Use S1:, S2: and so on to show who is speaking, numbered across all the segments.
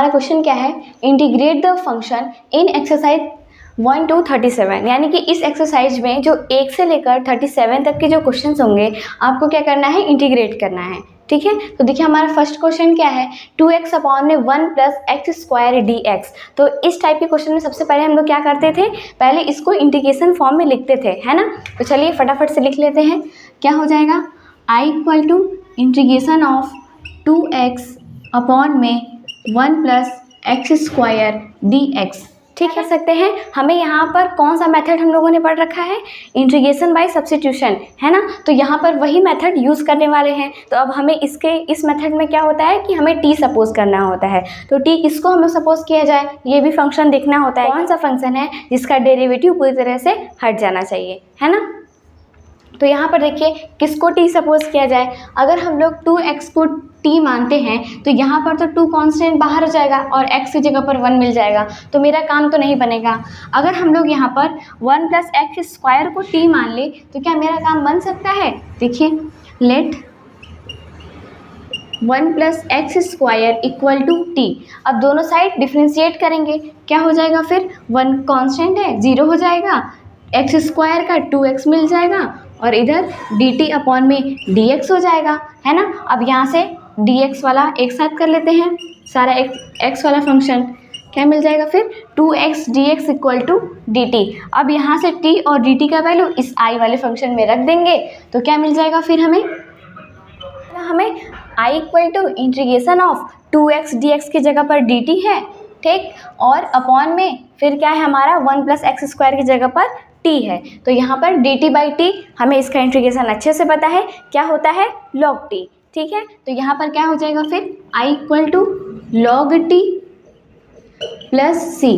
S1: हमारा क्वेश्चन क्या है, integrate the function in exercise 1 to 37, यानी कि इस एक्सरसाइज में जो 1 से लेकर 37 तक के जो क्वेश्चंस होंगे आपको क्या करना है, इंटीग्रेट करना है। ठीक है, तो देखिए हमारा फर्स्ट क्वेश्चन क्या है, 2x अपॉन में 1 plus x square d x. तो इस टाइप के क्वेश्चन में सबसे पहले हम लोग क्या करते थे, पहले इसको इंटीग्रेशन फॉर्म में लिखते थे, है ना। तो चलिए फटाफट से लिख लेते हैं। क्या हो जाएगा, I equal to integration of 2x upon में 1 plus x square d x. ठीक है, सकते हैं हमें यहाँ पर कौन सा मेथड हम लोगों ने पढ़ रखा है, इंटीग्रेशन बाय सब्स्टिट्यूशन, है ना। तो यहाँ पर वही मेथड यूज़ करने वाले हैं। तो अब हमें इस मेथड में क्या होता है कि हमें t सपोज करना होता है। तो t किसको हमें सपोज किया जाए, ये भी फंक्शन देखना होता है, कौन सा फंक्शन है जिसका डेरिवेटिव पूरी तरह से हट जाना चाहिए, है ना। तो यहाँ पर देखिए किसको t सपोज किया जाए, अगर हम लोग 2x को t मानते हैं तो यहाँ पर तो 2 कांस्टेंट बाहर हो जाएगा और x की जगह पर 1 मिल जाएगा, तो मेरा काम तो नहीं बनेगा। अगर हम लोग यहाँ पर 1 प्लस एक्स स्क्वायर को t मान ले तो क्या मेरा काम बन सकता है। देखिए let 1 plus x square equal to t, अब दोनों साइड डिफ्रेंशिएट करेंगे, क्या हो जाएगा फिर, 1 कांस्टेंट है 0 हो जाएगा, एक्स स्क्वायर का 2x मिल जाएगा और इधर dt अपॉन में dx हो जाएगा, है ना। अब यहाँ से dx वाला एक साथ कर लेते हैं, सारा x वाला फंक्शन क्या मिल जाएगा फिर, 2x dx equal to dt। अब यहाँ से t और dt का वैल्यू इस i वाले फंक्शन में रख देंगे तो क्या मिल जाएगा फिर हमें i equal to integration of 2x dx की जगह पर dt है, ठीक, और अपॉन में फिर क्या है हमारा 1 प्लस एक्स स्क्वायर की जगह पर t है। तो यहाँ पर dt बाई टी हमें इसका इंटीग्रेशन अच्छे से पता है, क्या होता है log t। ठीक है, तो यहाँ पर क्या हो जाएगा फिर, i equal to log t plus c।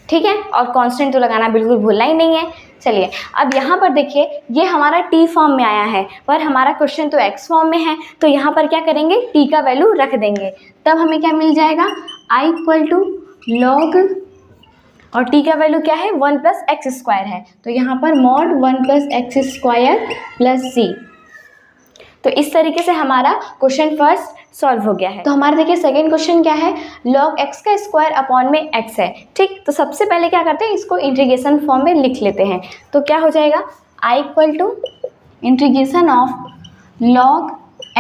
S1: ठीक है, और कांस्टेंट तो लगाना बिल्कुल भूलना ही नहीं है। चलिए अब यहाँ पर देखिए ये हमारा t फॉर्म में आया है पर हमारा क्वेश्चन तो x फॉर्म में है, तो यहाँ पर क्या करेंगे, t का वैल्यू रख देंगे, तब हमें क्या मिल जाएगा, i इक्वल टू लॉग, और t का वैल्यू क्या है, 1 प्लस एक्स स्क्वायर है, तो यहाँ पर mod 1 plus x square plus c। तो इस तरीके से हमारा क्वेश्चन फर्स्ट सॉल्व हो गया है। तो हमारा देखिए सेकंड क्वेश्चन क्या है, log x का स्क्वायर अपॉन में x है। ठीक, तो सबसे पहले क्या करते हैं, इसको इंटीग्रेशन फॉर्म में लिख लेते हैं। तो क्या हो जाएगा, i equal to integration of log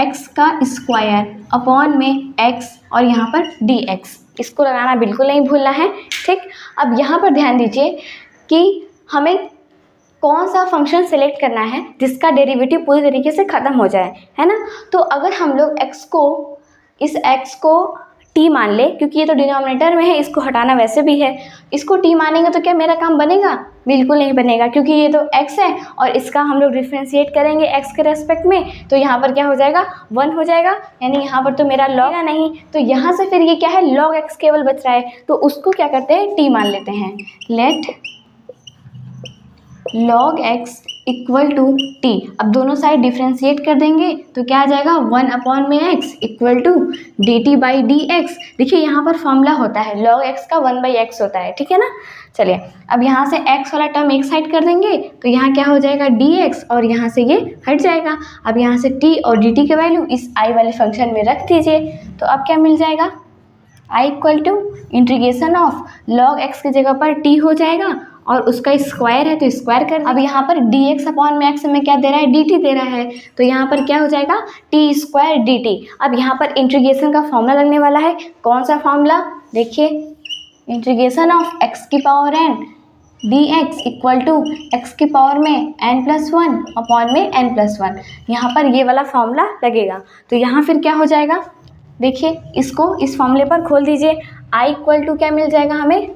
S1: x का स्क्वायर अपॉन में x और यहाँ पर dx, इसको लगाना बिल्कुल नहीं भूलना है। ठीक, अब यहाँ पर ध्यान दीजिए कि हमें कौन सा फंक्शन सेलेक्ट करना है जिसका डेरिवेटिव पूरी तरीके से ख़त्म हो जाए, है ना। तो अगर हम लोग इस x को t मान ले, क्योंकि ये तो डिनोमिनेटर में है, इसको हटाना वैसे भी है, इसको t मानेंगे तो क्या मेरा काम बनेगा, बिल्कुल नहीं बनेगा, क्योंकि ये तो x है और इसका हम लोग डिफ्रेंशिएट करेंगे x के रेस्पेक्ट में, तो यहाँ पर क्या हो जाएगा, 1 हो जाएगा, यानी यहाँ पर तो मेरा log नहीं, तो यहाँ से फिर ये क्या है, log x केवल बच रहा है, तो उसको क्या करते हैं, t मान लेते हैं। Let log x equal to t, अब दोनों साइड डिफ्रेंशिएट कर देंगे तो क्या आ जाएगा, 1 अपॉन में x equal to dt by d x. देखिए यहाँ पर फॉर्मूला होता है log x का 1 बाई एक्स होता है, ठीक है ना। चलिए अब यहाँ से x वाला टर्म एक साइड कर देंगे तो यहाँ क्या हो जाएगा, dx, और यहाँ से ये हट जाएगा। अब यहाँ से t और dt के वैल्यू इस i वाले फंक्शन में रख दीजिए, तो अब क्या मिल जाएगा, i equal to integration of log x की जगह पर t हो जाएगा और उसका स्क्वायर है तो स्क्वायर कर। अब यहाँ पर dx अपॉन में x में क्या दे रहा है, dt दे रहा है, तो यहाँ पर क्या हो जाएगा, t स्क्वायर dt। अब यहाँ पर इंटीग्रेशन का फॉर्मूला लगने वाला है, कौन सा फॉर्मूला, देखिए इंटीग्रेशन ऑफ x की power n dx equal to x की पावर में n+1 अपॉन में n+1, यहाँ पर ये वाला फॉर्मूला लगेगा। तो यहाँ फिर क्या हो जाएगा, देखिए इसको इस फॉर्मूले पर खोल दीजिए, i इक्वल टू क्या मिल जाएगा हमें,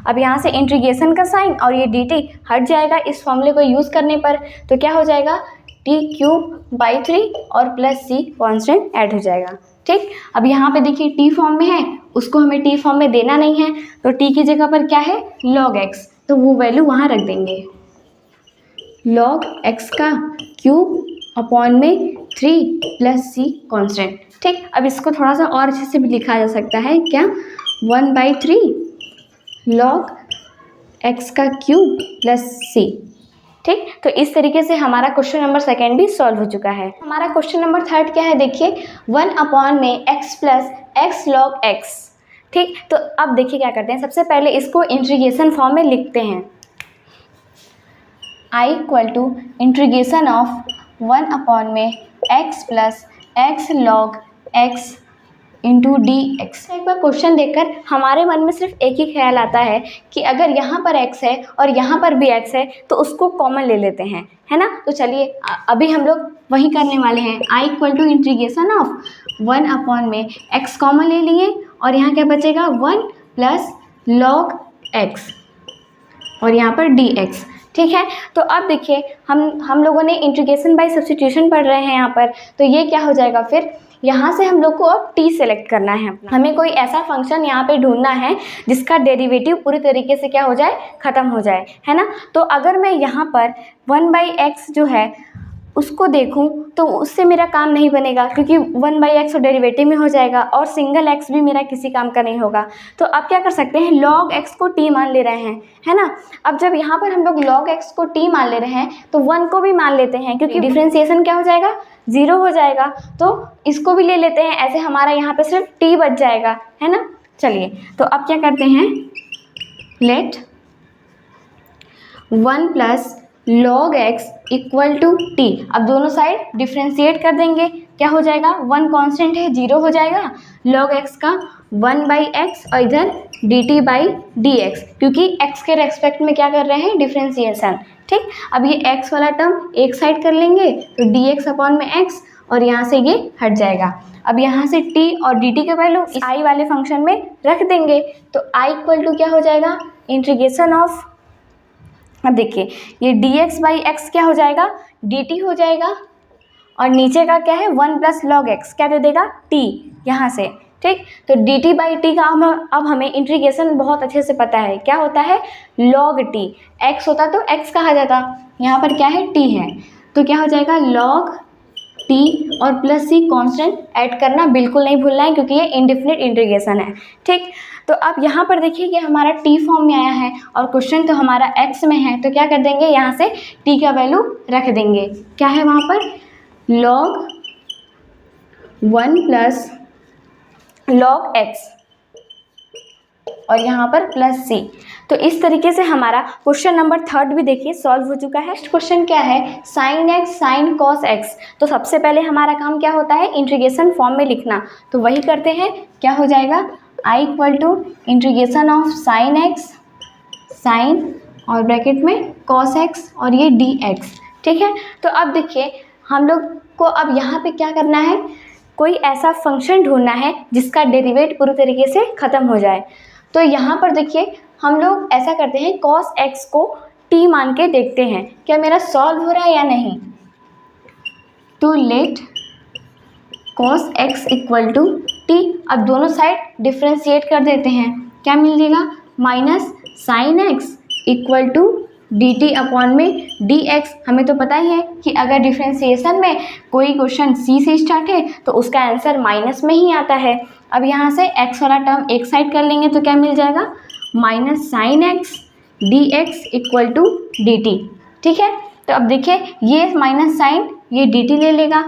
S1: अब यहाँ से इंटीग्रेशन का साइन और ये dt हट जाएगा इस फॉर्मूले को यूज़ करने पर, तो क्या हो जाएगा, t³/3 और प्लस c कांस्टेंट ऐड हो जाएगा। ठीक, अब यहाँ पे देखिए t फॉर्म में है, उसको हमें t फॉर्म में देना नहीं है, तो t की जगह पर क्या है, log x, तो वो वैल्यू वहाँ रख देंगे, log x का क्यूब अपॉन में 3 प्लस c कांस्टेंट। ठीक, अब इसको थोड़ा सा और अच्छे से भी लिखा जा सकता है, क्या, 1/3 log x का क्यूब प्लस c। ठीक, तो इस तरीके से हमारा क्वेश्चन नंबर सेकेंड भी सॉल्व हो चुका है। हमारा क्वेश्चन नंबर थर्ड क्या है, देखिए 1 अपॉन में x plus x log x। ठीक, तो अब देखिए क्या करते हैं, सबसे पहले इसको इंटीग्रेशन फॉर्म में लिखते हैं। I equal to integration of 1 upon में x plus x log x into d x. एक बार क्वेश्चन देखकर हमारे मन में सिर्फ एक ही ख्याल आता है कि अगर यहाँ पर x है और यहाँ पर भी x है तो उसको कॉमन ले लेते हैं, है ना। तो चलिए अभी हम लोग वही करने वाले हैं। I equal to integration of 1 upon में x कॉमन ले लिए और यहाँ क्या बचेगा 1 प्लस लॉग x और यहाँ पर डी एक्स। ठीक है, तो अब देखिए हम लोगों ने इंटीग्रेशन बाय सब्स्टिट्यूशन पढ़ रहे हैं यहाँ पर, तो ये क्या हो जाएगा, फिर यहाँ से हम लोग को अब t सेलेक्ट करना है अपना। हमें कोई ऐसा फंक्शन यहाँ पे ढूंढना है जिसका डेरिवेटिव पूरी तरीके से क्या हो जाए, ख़त्म हो जाए, है ना। तो अगर मैं यहाँ पर 1/x जो है उसको देखूं तो उससे मेरा काम नहीं बनेगा, क्योंकि 1/x तो डेरिवेटिव में हो जाएगा और सिंगल x भी मेरा किसी काम का नहीं होगा। तो अब क्या कर सकते हैं, log x को t मान ले रहे हैं, है ना। अब जब यहाँ पर हम लोग log x को t मान ले रहे हैं तो 1 को भी मान लेते हैं, क्योंकि डिफ्रेंसिएशन क्या हो जाएगा, 0 हो जाएगा। तो इसको भी ले लेते हैं, ऐसे हमारा यहाँ पर सिर्फ t बच जाएगा, है ना। चलिए तो अब क्या करते हैं, let 1 plus log x equal to t. अब दोनों साइड डिफ्रेंशिएट कर देंगे, क्या हो जाएगा, 1 कांस्टेंट है 0 हो जाएगा, log x का 1/x और इधर dt/dx, क्योंकि x के रेस्पेक्ट में क्या कर रहे हैं, डिफ्रेंशिएशन। ठीक, अब ये x वाला टर्म एक साइड कर लेंगे तो dx अपॉन में x और यहाँ से ये हट जाएगा। अब यहाँ से t और dt के वैल्यू इस i वाले फंक्शन में रख देंगे, तो i इक्वल टू क्या हो जाएगा, इंटीग्रेशन ऑफ, अब देखिए ये dx/x क्या हो जाएगा, dt हो जाएगा और नीचे का क्या है 1 प्लस लॉग x क्या दे देगा, t यहाँ से। ठीक, तो dt/t का अब हमें इंटीग्रेशन बहुत अच्छे से पता है, क्या होता है log t। x होता तो x कहा जाता, यहाँ पर क्या है t है, तो क्या हो जाएगा log t और प्लस c कांस्टेंट ऐड करना बिल्कुल नहीं भूलना है, क्योंकि ये इंडेफिनिट इंटीग्रेशन है। ठीक, तो अब यहाँ पर देखिए कि हमारा t फॉर्म में आया है और क्वेश्चन तो हमारा x में है, तो क्या कर देंगे, यहाँ से t का वैल्यू रख देंगे, क्या है वहाँ पर log 1 प्लस log x और यहाँ पर प्लस c। तो इस तरीके से हमारा क्वेश्चन नंबर 3 भी देखिए सॉल्व हो चुका है। नेक्स्ट क्वेश्चन क्या है, sin x sin cos x। तो सबसे पहले हमारा काम क्या होता है, इंटीग्रेशन फॉर्म में लिखना, तो वही करते हैं। क्या हो जाएगा, I equal to integration of sin x sin और ब्रैकेट में cos x और ये dx। ठीक है, तो अब देखिए हम लोग को अब यहाँ पे क्या करना है, कोई ऐसा फंक्शन ढूंढना है जिसका डेरिवेट पूरी तरीके से ख़त्म हो जाए। तो यहाँ पर देखिए हम लोग ऐसा करते हैं, cos x को t मान के देखते हैं क्या मेरा सॉल्व हो रहा है या नहीं। तो let cos x equal to t, अब दोनों साइड डिफ्रेंशिएट कर देते हैं, क्या मिल जाएगा, minus sin x equal to dt upon में dx। हमें तो पता ही है कि अगर डिफ्रेंशिएशन में कोई क्वेश्चन c से स्टार्ट है तो उसका आंसर माइनस में ही आता है। अब यहाँ से x वाला टर्म एक साइड कर लेंगे तो क्या मिल जाएगा, minus sin x dx equal to dt। ठीक है, तो अब देखिए ये माइनस साइन ये dt ले लेगा,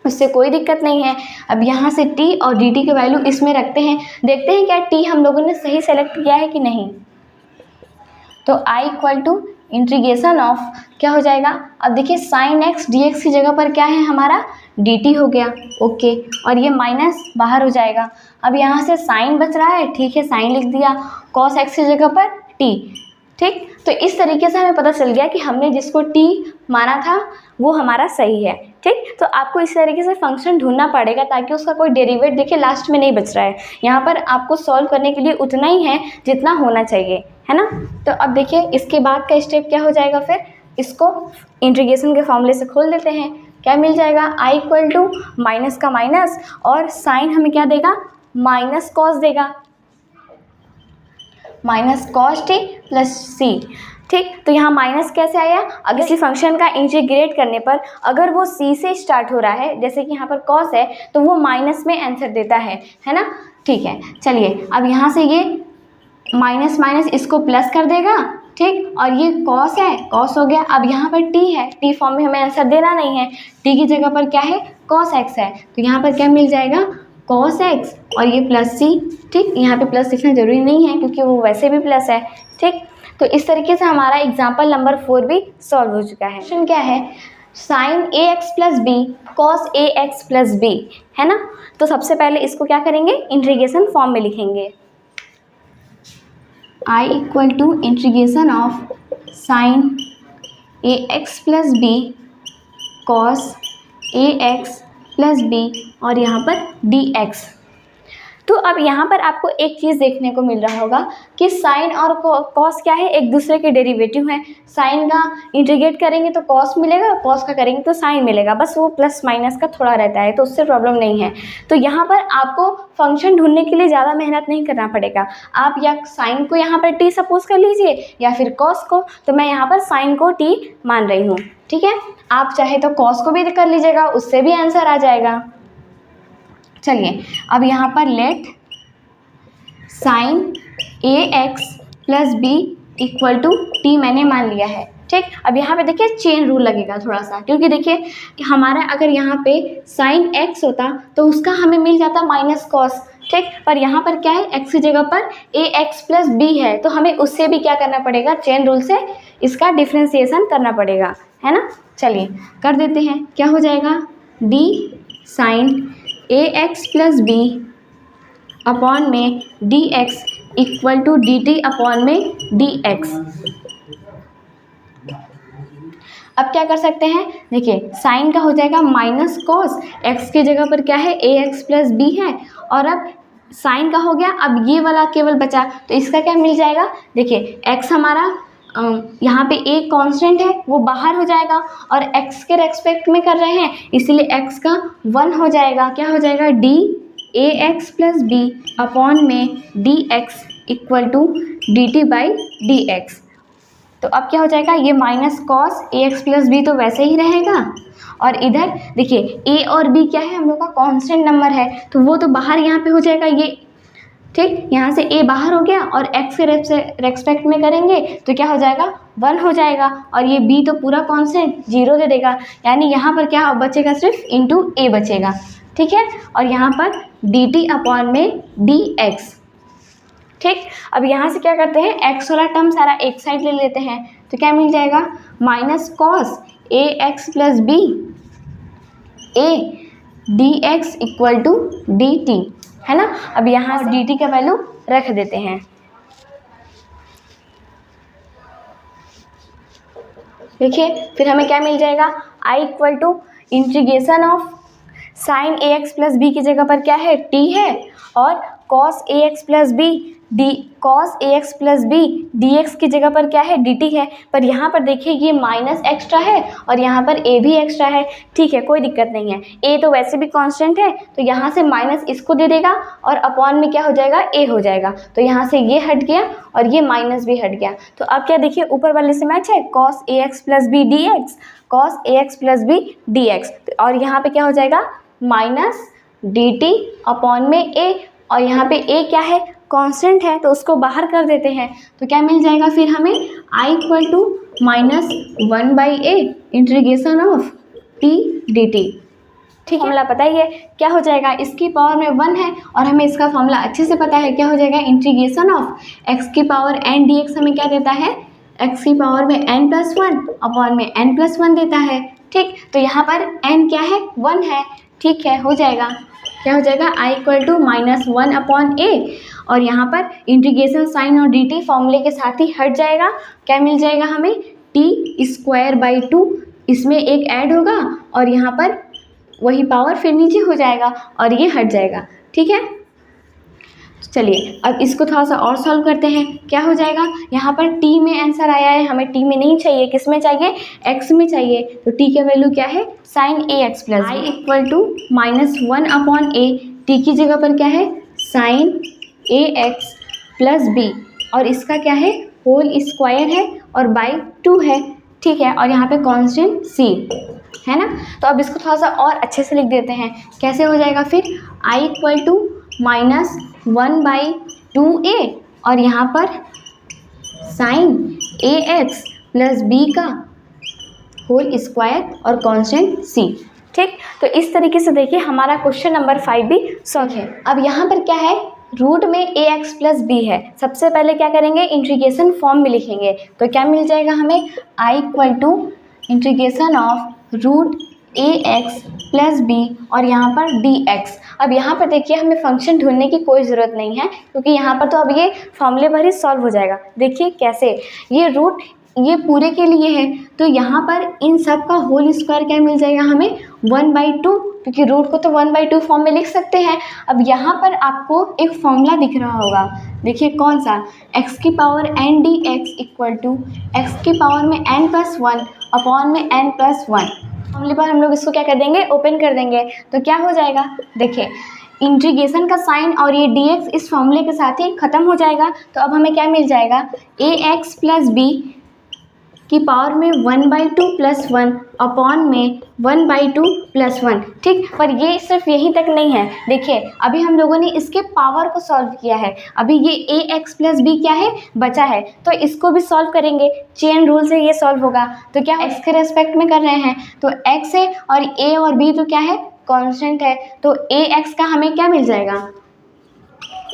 S1: उससे कोई दिक्कत नहीं है। अब यहाँ से t और dt के वैल्यू इसमें रखते हैं, देखते हैं क्या t हम लोगों ने सही सेलेक्ट किया है कि नहीं। तो I equal to integration of क्या हो जाएगा, अब देखिए sin x dx की जगह पर क्या है हमारा dt हो गया, ओके, और ये माइनस बाहर हो जाएगा। अब यहाँ से साइन बच रहा है, ठीक है, साइन लिख दिया, cos x की जगह पर t। ठीक, तो इस तरीके से हमें पता चल गया कि हमने जिसको t माना था वो हमारा सही है। ठीक, तो आपको इस तरीके से फंक्शन ढूंढना पड़ेगा ताकि उसका कोई डेरिवेट देखिए लास्ट में नहीं बच रहा है। यहाँ पर आपको सॉल्व करने के लिए उतना ही है जितना होना चाहिए, है ना। तो अब देखिए इसके बाद का स्टेप क्या हो जाएगा, फिर इसको इंटीग्रेशन के फॉर्मूले से खोल देते हैं, क्या मिल जाएगा, I इक्वल टू माइनस का माइनस और साइन हमें क्या देगा, माइनस कॉस देगा, माइनस कॉस टी प्लस सी। ठीक, तो यहाँ माइनस कैसे आया, अगर किसी फंक्शन का इंटीग्रेट करने पर अगर वो c से स्टार्ट हो रहा है, जैसे कि यहाँ पर cos है तो वो माइनस में आंसर देता है ना। ठीक है, चलिए अब यहाँ से ये माइनस माइनस इसको प्लस कर देगा, ठीक, और ये cos है, cos हो गया। अब यहाँ पर t है, t फॉर्म में हमें आंसर देना नहीं है, t की जगह पर क्या है, cos x है, तो यहाँ पर क्या मिल जाएगा, cos x और ये प्लस सी, ठीक। यहाँ पे प्लस लिखना जरूरी नहीं है क्योंकि वो वैसे भी प्लस है, ठीक। तो इस तरीके से हमारा एग्जाम्पल नंबर 4 भी सॉल्व हो चुका है। क्वेश्चन क्या है, sine a x plus b cos a x plus B, है ना। तो सबसे पहले इसको क्या करेंगे, इंटीग्रेशन फॉर्म में लिखेंगे। I equal to integration of sine a x plus b cos a x plus b और यहाँ पर डी एक्स। तो अब यहाँ पर आपको एक चीज़ देखने को मिल रहा होगा कि साइन और कॉस क्या है, एक दूसरे के डेरिवेटिव हैं। साइन का इंटीग्रेट करेंगे तो कॉस मिलेगा, कॉस का करेंगे तो साइन मिलेगा, बस वो प्लस माइनस का थोड़ा रहता है, तो उससे प्रॉब्लम नहीं है। तो यहाँ पर आपको फंक्शन ढूंढने के लिए ज़्यादा मेहनत नहीं करना पड़ेगा। आप या साइन को यहाँ पर टी सपोज कर लीजिए या फिर कॉस को, तो मैं यहाँ पर साइन को टी मान रही हूँ, ठीक है। आप चाहे तो कॉस को भी कर लीजिएगा, उससे भी आंसर आ जाएगा। चलिए अब यहाँ पर let sine a x plus b equal to t मैंने मान लिया है, ठीक। अब यहाँ पे देखिए चेन रूल लगेगा थोड़ा सा, क्योंकि देखिए कि हमारा अगर यहाँ पे साइन एक्स होता तो उसका हमें मिल जाता माइनस कॉस, ठीक। पर यहाँ पर क्या है, एक्स की जगह पर ए एक्स प्लस बी है, तो हमें उससे भी क्या करना पड़ेगा, चेन रूल से इसका डिफ्रेंसिएशन करना पड़ेगा, है ना। चलिए कर देते हैं, क्या हो जाएगा, d sine a x plus b upon में d x equal to d t upon में डी एक्स। अब क्या कर सकते हैं, देखिए साइन का हो जाएगा माइनस कॉस, एक्स की जगह पर क्या है ए एक्स प्लस बी है, और अब साइन का हो गया, अब ये वाला केवल बचा, तो इसका क्या मिल जाएगा, देखिए एक्स हमारा यहाँ पे एक कांस्टेंट है वो बाहर हो जाएगा, और x के रेस्पेक्ट में कर रहे हैं इसीलिए x का 1 हो जाएगा। क्या हो जाएगा, d a x plus b upon में d x equal to d t by d x. तो अब क्या हो जाएगा, ये minus cos a x plus b तो वैसे ही रहेगा, और इधर देखिए a और b क्या है, हम लोग का कांस्टेंट नंबर है, तो वो तो बाहर यहाँ पे हो जाएगा ये, ठीक। यहाँ से a बाहर हो गया और x के रेस्पेक्ट में करेंगे तो क्या हो जाएगा, 1 हो जाएगा, और ये b तो पूरा कांस्टेंट 0 दे देगा, यानी यहाँ पर क्या बचेगा, सिर्फ इंटू a बचेगा, ठीक है। और यहाँ पर dt अपॉन में dx, ठीक। अब यहाँ से क्या करते हैं, x वाला टर्म सारा एक साइड ले लेते हैं, तो क्या मिल जाएगा, minus cos a x plus b a d x equal to d t, है ना। अब यहाँ से dt का वैल्यू रख देते हैं, देखिए फिर हमें क्या मिल जाएगा, I equal to integration of sine a x plus b की जगह पर क्या है, t है, और cos a x plus b cos a x plus b d x की जगह पर क्या है, डी टी है। पर यहाँ पर देखिए ये माइनस एक्स्ट्रा है और यहाँ पर ए भी एक्स्ट्रा है, ठीक है, कोई दिक्कत नहीं है। ए तो वैसे भी कांस्टेंट है, तो यहाँ से माइनस इसको दे देगा और अपॉन में क्या हो जाएगा, ए हो जाएगा, तो यहाँ से ये हट गया और ये माइनस भी हट गया। तो अब क्या देखिए ऊपर वाले से मैच है, cos a x plus b d x, cos a x plus b d x, और यहाँ पे क्या हो जाएगा, माइनस डी टी अपॉन में ए, और यहाँ पे ए क्या है, कांस्टेंट है, तो उसको बाहर कर देते हैं, तो क्या मिल जाएगा फिर हमें, I equal to minus 1 by a integration of t d t, ठीक है। फॉर्मूला पता ही है क्या हो जाएगा, इसकी पावर में 1 है और हमें इसका फॉर्मूला अच्छे से पता है, क्या हो जाएगा, इंटीग्रेशन ऑफ एक्स की पावर एन डी एक्स हमें क्या देता है, एक्स की पावर में n प्लस 1 अपॉन में n प्लस 1 देता है, ठीक। तो यहाँ पर n क्या है, 1 है, ठीक है, हो जाएगा, क्या हो जाएगा, I equal to minus 1 upon a, और यहाँ पर इंटीग्रेशन साइन और डी टी फॉर्मूले के साथ ही हट जाएगा, क्या मिल जाएगा हमें, टी स्क्वायर बाई 2, इसमें एक ऐड होगा और यहाँ पर वही पावर फिर नीचे हो जाएगा और ये हट जाएगा, ठीक है। चलिए अब इसको थोड़ा सा और सॉल्व करते हैं, क्या हो जाएगा, यहाँ पर t में आंसर आया है, हमें t में नहीं चाहिए, किस में चाहिए, x में चाहिए, तो t का वैल्यू क्या है, sine a x plus I equal to minus 1 upon a, t की जगह पर क्या है, sine a x plus b, और इसका क्या है, होल स्क्वायर है और बाई 2 है, ठीक है, और यहाँ पे कांस्टेंट c है ना। तो अब इसको थोड़ा सा और अच्छे से लिख देते हैं, कैसे हो जाएगा फिर, I equal to minus 1 by 2a, और यहाँ पर sine a x plus b का होल स्क्वायर और कांस्टेंट c, ठीक। तो इस तरीके से देखिए हमारा क्वेश्चन नंबर 5 भी सॉल्व है। अब यहाँ पर क्या है, रूट में ax प्लस बी है। सबसे पहले क्या करेंगे, इंटीग्रेशन फॉर्म में लिखेंगे। तो क्या मिल जाएगा हमें, i equal to integration of root ax plus b और यहाँ पर dx। अब यहाँ पर देखिए हमें फंक्शन ढूंढने की कोई ज़रूरत नहीं है, क्योंकि यहाँ पर तो अब ये फॉर्मूले पर ही सॉल्व हो जाएगा। देखिए कैसे, ये रूट ये पूरे के लिए है, तो यहाँ पर इन सब का होल स्क्वायर क्या मिल जाएगा हमें, 1/2, क्योंकि रूट को तो 1/2 फॉर्म में लिख सकते हैं। अब यहाँ पर आपको एक फॉर्मूला दिख रहा होगा, देखिए कौन सा, x की power n dx equal to x की पावर में n+1 अपॉन में n+1। फॉर्मूले पर हम लोग इसको क्या कर देंगे, ओपन कर देंगे। तो क्या हो जाएगा, देखिए इंटीग्रेशन का साइन और ये dx इस फॉर्मूले के साथ ही ख़त्म हो जाएगा। तो अब हमें क्या मिल जाएगा, ax प्लस बी की पावर में 1/2 प्लस 1 अपॉन में 1/2 प्लस 1। ठीक, पर ये सिर्फ यहीं तक नहीं है। देखिए अभी हम लोगों ने इसके पावर को सॉल्व किया है, अभी ये ax प्लस बी क्या है, बचा है, तो इसको भी सॉल्व करेंगे। चेन रूल से ये सॉल्व होगा। तो क्या x के रेस्पेक्ट में कर रहे हैं, तो x है और a और b तो क्या है, कांस्टेंट है। तो ax का हमें क्या मिल जाएगा,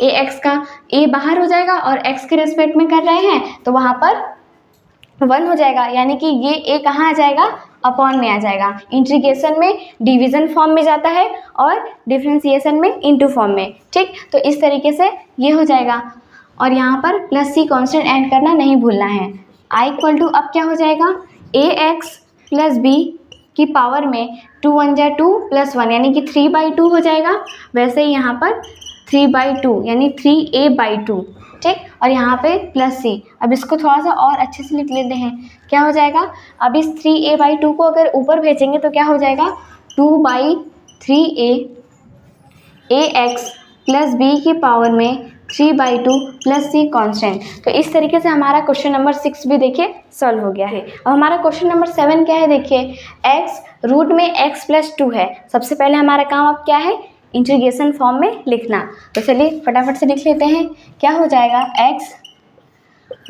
S1: ax का a बाहर हो जाएगा और x के रेस्पेक्ट में कर रहे हैं तो वहाँ पर 1 हो जाएगा, यानी कि ये a कहाँ आ जाएगा, अपॉन में आ जाएगा। इंटीग्रेशन में डिवीज़न फॉर्म में जाता है और डिफ्रेंसिएशन में इनटू फॉर्म में। ठीक, तो इस तरीके से ये हो जाएगा। और यहाँ पर प्लस c कांस्टेंट ऐड करना नहीं भूलना है। i इक्वल टू अब क्या हो जाएगा, ax प्लस b की पावर में 2 1 जा 2 प्लस 1 यानी कि 3/2 हो जाएगा। वैसे ही यहाँ पर 3/2 यानी 3a/2। ठीक, और यहाँ पे प्लस c। अब इसको थोड़ा सा और अच्छे से लिख लेते हैं, क्या हो जाएगा, अब इस 3a/2 को अगर ऊपर भेजेंगे तो क्या हो जाएगा, 2/3a ax प्लस b की पावर में 3/2 प्लस c कांस्टेंट। तो इस तरीके से हमारा क्वेश्चन नंबर 6 भी देखिए सॉल्व हो गया है। अब हमारा क्वेश्चन नंबर 7 क्या है, देखिए x रूट में x प्लस 2 है। सबसे पहले हमारा काम अब क्या है, इंटीग्रेशन फॉर्म में लिखना। तो चलिए फटाफट से लिख लेते हैं। क्या हो जाएगा, x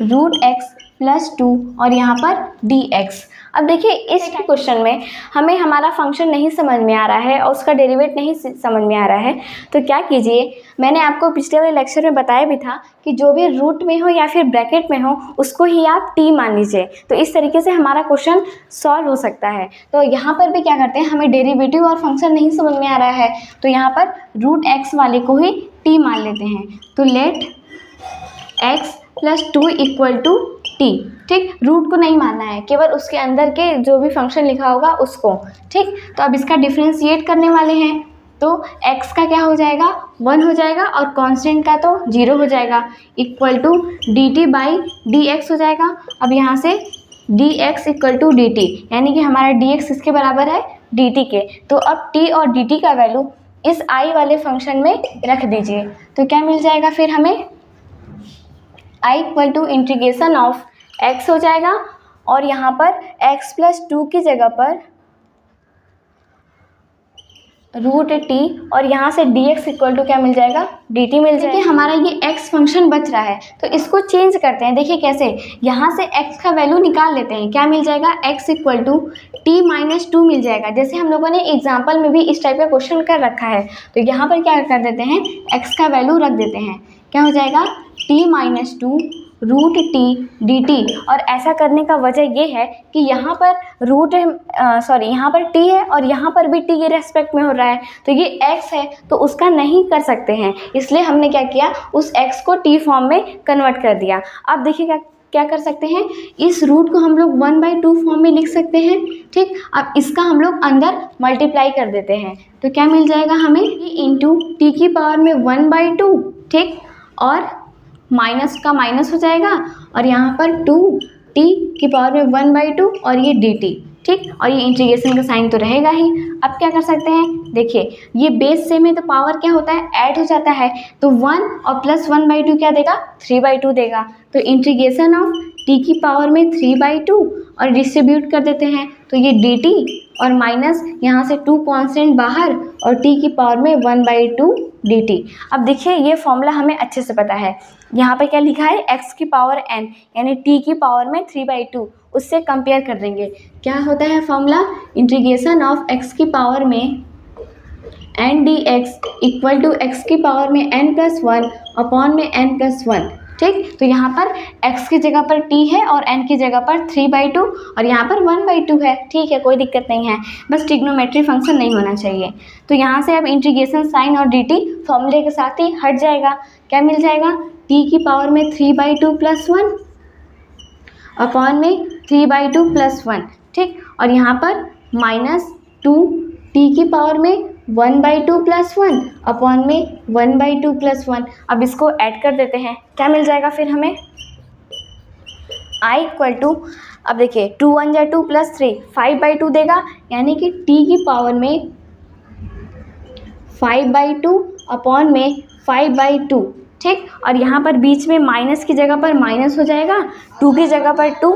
S1: रूट x प्लस 2 और यहाँ पर dx। अब देखिए इस क्वेश्चन में हमें हमारा फंक्शन नहीं समझ में आ रहा है और उसका डेरिवेट नहीं समझ में आ रहा है। तो क्या कीजिए, मैंने आपको पिछले वाले लेक्चर में बताया भी था कि जो भी रूट में हो या फिर ब्रैकेट में हो उसको ही आप t मान लीजिए। तो इस तरीके से हमारा क्वेश्चन सॉल्व हो सकता है। तो यहाँ पर भी क्या करते हैं, हमें डेरिवेटिव और फंक्शन नहीं समझ में आ रहा है तो यहाँ पर रूट x वाले को ही t मान लेते हैं। तो let x plus 2 equal to t। ठीक, रूट को नहीं मानना है, केवल उसके अंदर के जो भी फंक्शन लिखा होगा उसको। ठीक, तो अब इसका डिफ्रेंशिएट करने वाले हैं तो x का क्या हो जाएगा, 1 हो जाएगा और कांस्टेंट का तो 0 हो जाएगा, इक्वल टू dt/dx हो जाएगा। अब यहाँ से dx इक्वल टू dt, यानी कि हमारा dx किसके बराबर है, dt के। तो अब t और dt का वैल्यू इस i वाले फंक्शन में रख दीजिए। तो क्या मिल जाएगा फिर हमें, i equal to integration of x हो जाएगा और यहाँ पर x प्लस 2 की जगह पर रूट t और यहाँ से dx इक्वल टू क्या मिल जाएगा, dt मिल जाएगा। हमारा ये x फंक्शन बच रहा है तो इसको चेंज करते हैं। देखिए कैसे, यहाँ से x का वैल्यू निकाल लेते हैं। क्या मिल जाएगा, x इक्वल टू t-2 मिल जाएगा। जैसे हम लोगों ने एग्जाम्पल में भी इस टाइप का क्वेश्चन कर रखा है। तो यहाँ पर क्या कर देते हैं, x का वैल्यू रख देते हैं। क्या हो जाएगा, t-2 रूट t dt। और ऐसा करने का वजह ये है कि यहाँ पर यहाँ पर t है और यहाँ पर भी t के रेस्पेक्ट में हो रहा है, तो ये x है तो उसका नहीं कर सकते हैं, इसलिए हमने क्या किया, उस x को t फॉर्म में कन्वर्ट कर दिया। अब देखिए क्या कर सकते हैं, इस रूट को हम लोग 1/2 फॉर्म में लिख सकते हैं। ठीक, अब इसका हम लोग अंदर मल्टीप्लाई कर देते हैं। तो क्या मिल जाएगा हमें, इंटू टी की पावर में 1/2। ठीक, और माइनस का माइनस हो जाएगा और यहाँ पर 2t की पावर में 1/2 और ये dt। ठीक, और ये इंटीग्रेशन का साइन तो रहेगा ही। अब क्या कर सकते हैं, देखिए ये बेस सेम है तो पावर क्या होता है, ऐड हो जाता है। तो 1 और प्लस 1/2 क्या देगा, 3/2 देगा। तो इंटीग्रेशन ऑफ t की पावर में 3/2 और डिस्ट्रीब्यूट कर देते हैं तो ये dt और माइनस यहाँ से 2 कांस्टेंट बाहर और t की पावर में 1/2 dt। अब देखिए ये फॉर्मूला हमें अच्छे से पता है। यहाँ पे क्या लिखा है, x की पावर n यानी t की पावर में 3/2, उससे कंपेयर कर देंगे। क्या होता है फॉर्मूला, इंटीग्रेशन ऑफ x की पावर में n dx equal to x की पावर में n+1 अपॉन में n+1। ठीक, तो यहाँ पर x की जगह पर t है और n की जगह पर 3/2 और यहाँ पर 1/2 है। ठीक है, कोई दिक्कत नहीं है, बस ट्रिग्नोमेट्री फंक्शन नहीं होना चाहिए। तो यहाँ से अब इंटीग्रेशन साइन और dt फॉर्मूले के साथ ही हट जाएगा। क्या मिल जाएगा, t की पावर में 3/2 + 1 अपॉन में 3/2 + 1। ठीक, और यहाँ पर -2 t की पावर में 1/2 + 1 अपॉन में 1/2 + 1। अब इसको ऐड कर देते हैं, क्या मिल जाएगा फिर हमें, i इक्वल टू, अब देखिए 2 1 जा 2 + 3 5/2 देगा, यानी कि t की पावर में 5/2 अपॉन में 5/2। ठीक, और यहाँ पर बीच में माइनस की जगह पर माइनस हो जाएगा, 2 की जगह पर 2,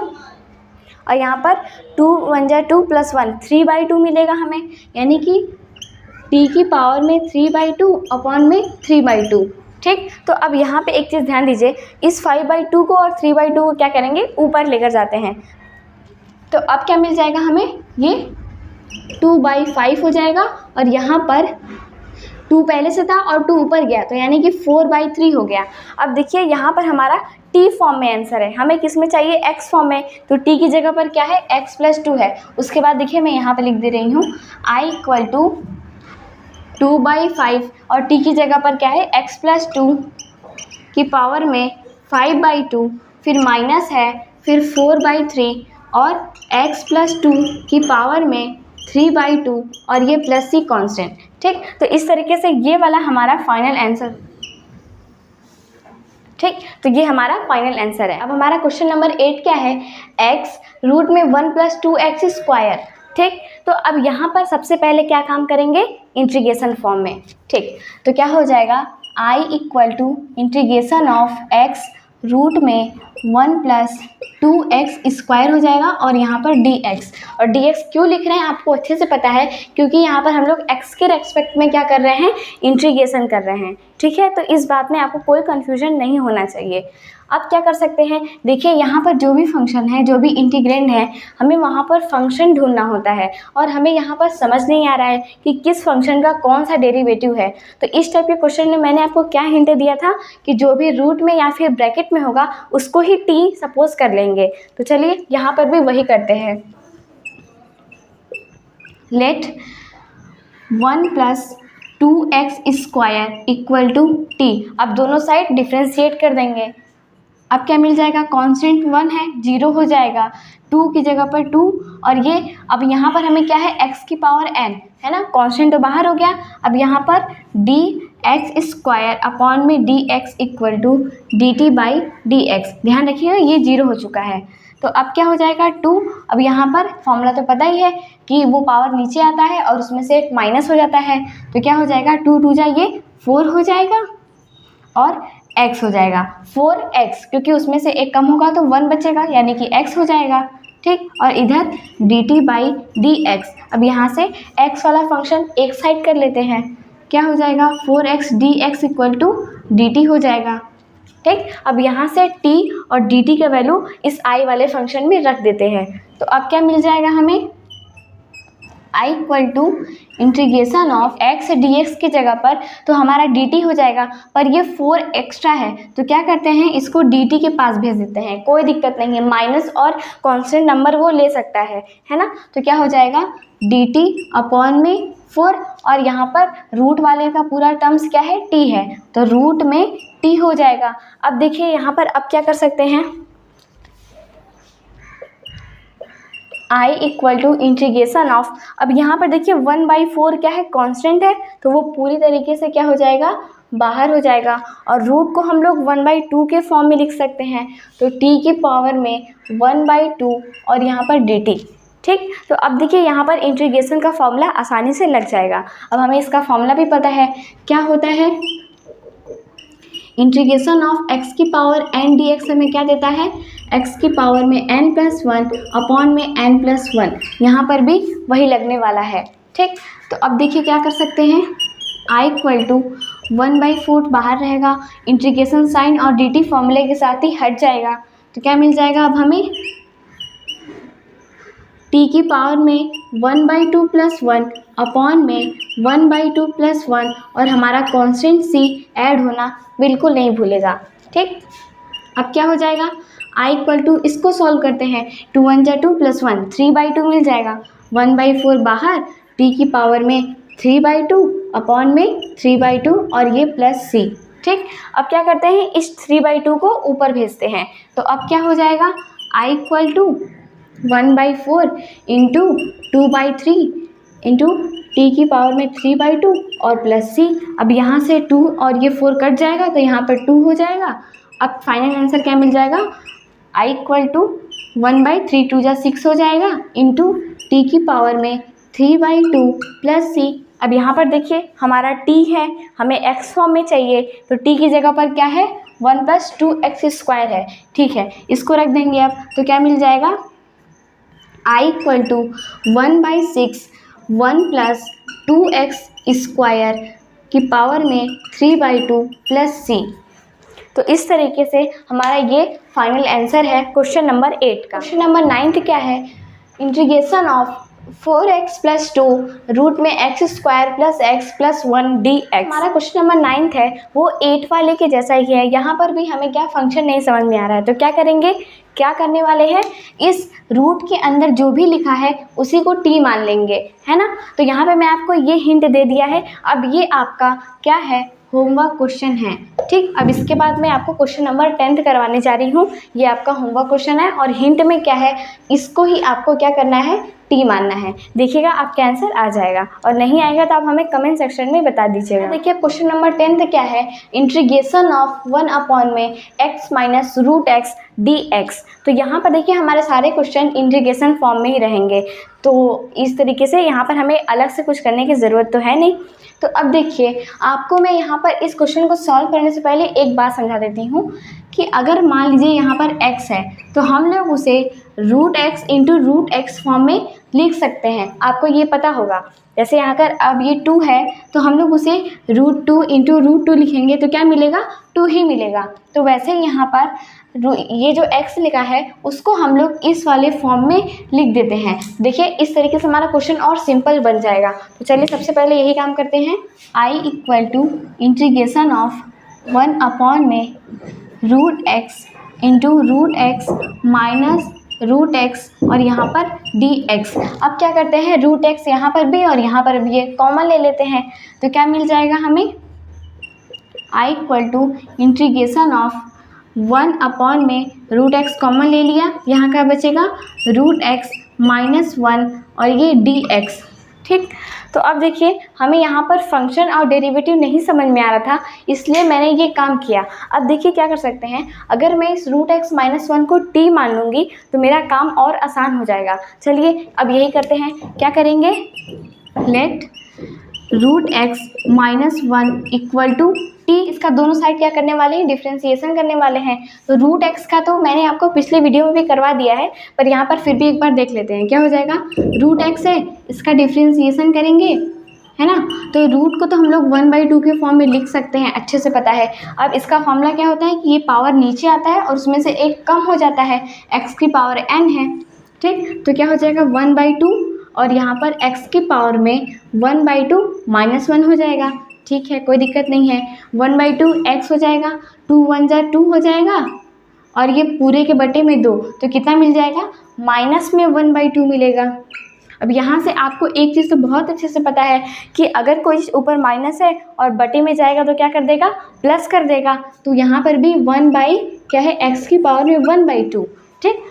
S1: और यहाँ पर 2 1 जा 2 + 1 3/2 मिलेगा हमें, यानी कि t की पावर में 3/2 अपॉन में 3/2। ठीक, तो अब यहाँ पे एक चीज़ ध्यान दीजिए, इस 5/2 को और 3/2 को क्या करेंगे, ऊपर लेकर जाते हैं। तो अब क्या मिल जाएगा हमें, ये 2/5 हो जाएगा, और यहाँ पर 2 पहले से था और 2 ऊपर गया, तो यानी कि 4/3 हो गया। अब देखिए यहाँ पर हमारा t फॉर्म में आंसर है, हमें किस में चाहिए, x फॉर्म में, तो t की जगह पर क्या है, x+2 है। उसके बाद देखिए मैं यहाँ पर लिख दे रही हूँ i इक्वल टू 2/5 और t की जगह पर क्या है, x+2 की पावर में 5/2, फिर माइनस है, फिर 4/3 और x+2 की पावर में 3/2 और ये प्लस सी कांस्टेंट। ठीक, तो इस तरीके से ये वाला हमारा फाइनल आंसर। ठीक, तो ये हमारा फाइनल आंसर है। अब हमारा क्वेश्चन नंबर 8 क्या है, x रूट में 1 + 2x²। ठीक, तो अब यहाँ पर सबसे पहले क्या काम करेंगे, इंटीग्रेशन फॉर्म में। ठीक, तो क्या हो जाएगा, i equal to integration of x root में 1 + 2x² हो जाएगा, और यहाँ पर dx, और dx क्यों लिख रहे हैं आपको अच्छे से पता है, क्योंकि यहाँ पर हम लोग x के रेस्पेक्ट में क्या कर रहे हैं, इंटीग्रेशन कर रहे हैं। ठीक है, तो इस बात में आपको कोई कन्फ्यूजन नहीं होना चाहिए। अब क्या कर सकते हैं, देखिए यहाँ पर जो भी फंक्शन है, जो भी इंटीग्रेंड है, हमें वहाँ पर फंक्शन ढूंढना होता है, और हमें यहाँ पर समझ नहीं आ रहा है कि किस फंक्शन का कौन सा डेरिवेटिव है। तो इस टाइप के क्वेश्चन में मैंने आपको क्या हिंट दिया था कि जो भी रूट में या फिर ब्रैकेट में होगा उसको ही t सपोज कर लेंगे। तो चलिए यहाँ पर भी वही करते हैं, let 1 + 2x² equal to t। अब दोनों साइड डिफ्रेंशिएट कर देंगे। अब क्या मिल जाएगा, कांस्टेंट 1 है, 0 हो जाएगा, 2 की जगह पर 2, और ये अब यहाँ पर हमें क्या है, x की पावर n है ना, कांस्टेंट तो बाहर हो गया। अब यहाँ पर dx² अपॉन में dx इक्वल टू dt/dx। ध्यान रखिएगा ये 0 हो चुका है, तो अब क्या हो जाएगा 2। अब यहाँ पर फॉर्मूला तो पता ही है कि वो पावर नीचे आता है और उसमें से एक माइनस हो जाता है, तो क्या हो जाएगा 2 2 जा ये 4 हो जाएगा, और x हो जाएगा 4x, क्योंकि उसमें से एक कम होगा तो 1 बचेगा, यानी कि x हो जाएगा। ठीक, और इधर dt/dx। अब यहाँ से x वाला फंक्शन एक साइड कर लेते हैं, क्या हो जाएगा 4x dx equal to dt हो जाएगा। ठीक, अब यहाँ से t और dt का वैल्यू इस i वाले फंक्शन में रख देते हैं, तो अब क्या मिल जाएगा हमें, i equal to integration of x dx की जगह पर तो हमारा dt हो जाएगा, पर ये 4 एक्स्ट्रा है, तो क्या करते हैं, इसको dt के पास भेज देते हैं, कोई दिक्कत नहीं है, माइनस और कांस्टेंट नंबर वो ले सकता है ना। तो क्या हो जाएगा dt अपॉन में 4, और यहाँ पर रूट वाले का पूरा टर्म्स क्या है, t है, तो रूट में t हो जाएगा। अब देखिए यहाँ पर अब क्या कर सकते हैं, i equal to integration of, अब यहाँ पर देखिए 1/4 क्या है, कांस्टेंट है, तो वो पूरी तरीके से क्या हो जाएगा, बाहर हो जाएगा, और रूट को हम लोग 1/2 के फॉर्म में लिख सकते हैं, तो t की पावर में 1/2 और यहाँ पर dt। ठीक, तो अब देखिए यहाँ पर इंटीग्रेशन का फॉर्मूला आसानी से लग जाएगा। अब हमें इसका फॉर्मूला भी पता है, क्या होता है, इंटीग्रेशन ऑफ x की पावर n dx हमें क्या देता है, x की पावर में n+1 अपॉन में n+1, यहाँ पर भी वही लगने वाला है। ठीक, तो अब देखिए क्या कर सकते हैं, i इक्वल टू 1/4 बाहर रहेगा, इंटीग्रेशन साइन और dt फॉर्मूले के साथ ही हट जाएगा, तो क्या मिल जाएगा अब हमें, t की पावर में 1/2 + 1 अपॉन में 1/2 + 1 और हमारा कांस्टेंट c ऐड होना बिल्कुल नहीं भूलेगा। ठीक, अब क्या हो जाएगा, i इक्वल टू, इसको सॉल्व करते हैं, 2 × 1 = 2 + 1 3/2 मिल जाएगा, 1/4 बाहर, t की पावर में 3/2 अपॉन में 3/2 और ये प्लस c। ठीक, अब क्या करते हैं, इस 3/2 को ऊपर भेजते हैं, तो अब क्या हो जाएगा, i equal to 1/4 into 2/3 into t की पावर में 3/2 और प्लस c। अब यहाँ से 2 और ये 4 कट जाएगा तो यहाँ पर 2 हो जाएगा। अब फाइनल आंसर क्या मिल जाएगा, i इक्वल टू 1/3 2 × 6 हो जाएगा इंटू टी की पावर में 3/2 प्लस c। अब यहाँ पर देखिए हमारा t है, हमें x फॉर्म में चाहिए, तो t की जगह पर क्या है, 1 + 2x² है। ठीक है, इसको रख देंगे अब, तो क्या मिल जाएगा, i इक्वल टू 1/6 1 + 2x² की पावर में 3/2 प्लस c। तो इस तरीके से हमारा ये फाइनल आंसर है क्वेश्चन नंबर 8 का। क्वेश्चन नंबर 9 क्या है, इंटीग्रेशन ऑफ 4x + 2 रूट में x² + x + 1 dx। हमारा क्वेश्चन नंबर 9 है वो 8 वाले के जैसा ही है, यहाँ पर भी हमें क्या फंक्शन नहीं समझ में आ रहा है, तो क्या करेंगे, क्या करने वाले हैं, इस रूट के अंदर जो भी लिखा है उसी को t मान लेंगे, है ना। तो यहाँ पे मैं आपको ये हिंट दे दिया है, अब ये आपका क्या है, होमवर्क क्वेश्चन है। ठीक, अब इसके बाद मैं आपको क्वेश्चन नंबर 10 करवाने जा रही हूँ, ये आपका होमवर्क क्वेश्चन है और हिंट में क्या है, इसको ही आपको क्या करना है, टी मानना है। देखिएगा आपका आंसर आ जाएगा, और नहीं आएगा तो आप हमें कमेंट सेक्शन में बता दीजिएगा। देखिए क्वेश्चन नंबर 10 क्या है, इंटीग्रेशन ऑफ 1 अपॉन में x - √x dx। तो यहाँ पर देखिए हमारे सारे क्वेश्चन इंटीग्रेशन फॉर्म में ही रहेंगे, तो इस तरीके से यहाँ पर हमें अलग से कुछ करने की ज़रूरत तो है नहीं। तो अब देखिए आपको मैं यहाँ पर इस क्वेश्चन को सॉल्व करने से पहले एक बात समझा देती हूँ कि अगर मान लीजिए यहाँ पर x है तो हम लोग उसे √x × √x फॉर्म में लिख सकते हैं, आपको ये पता होगा। जैसे यहाँ पर अब ये 2 है तो हम लोग उसे √2 × √2 लिखेंगे तो क्या मिलेगा, 2 ही मिलेगा। तो वैसे ही यहाँ पर ये जो x लिखा है उसको हम लोग इस वाले फॉर्म में लिख देते हैं। देखिए इस तरीके से हमारा क्वेश्चन और सिंपल बन जाएगा। तो चलिए सबसे पहले यही काम करते हैं, i equal to integration of 1 upon में √x × √x माइनस √x और यहाँ पर dx। अब क्या करते हैं, √x यहाँ पर भी और यहाँ पर भी ये कॉमन ले लेते हैं, तो क्या मिल जाएगा हमें, i equal to integration of 1 upon में √x कॉमन ले लिया, यहाँ क्या बचेगा, √x माइनस 1 और ये dx। ठीक, तो अब देखिए हमें यहाँ पर फंक्शन और डेरिवेटिव नहीं समझ में आ रहा था, इसलिए मैंने ये काम किया। अब देखिए क्या कर सकते हैं, अगर मैं इस √x माइनस 1 को t मान लूँगी तो मेरा काम और आसान हो जाएगा। चलिए अब यही करते हैं, क्या करेंगे, let √x minus 1 equal to t, इसका दोनों साइड क्या करने वाले हैं, डिफ्रेंसिएशन करने वाले हैं। तो √x का तो मैंने आपको पिछले वीडियो में भी करवा दिया है, पर यहाँ पर फिर भी एक बार देख लेते हैं। क्या हो जाएगा, √x है, इसका डिफ्रेंसिएशन करेंगे, है ना। तो रूट को तो हम लोग 1/2 के फॉर्म में लिख सकते हैं, अच्छे से पता है। अब इसका फॉर्मूला क्या होता है कि ये पावर नीचे आता है और उसमें से एक कम हो जाता है, x की पावर n है। ठीक, तो क्या हो जाएगा 1/2 और यहाँ पर x की पावर में 1/2 माइनस 1 हो जाएगा। ठीक है, कोई दिक्कत नहीं है, 1/2 x हो जाएगा, 2 × 1 = 2 हो जाएगा और ये पूरे के बटे में 2, तो कितना मिल जाएगा, माइनस में 1/2 मिलेगा। अब यहाँ से आपको एक चीज़ तो बहुत अच्छे से पता है कि अगर कोई चीज़ ऊपर माइनस है और बटे में जाएगा तो क्या कर देगा, प्लस कर देगा। तो यहाँ पर भी 1/x की पावर में 1/2। ठीक,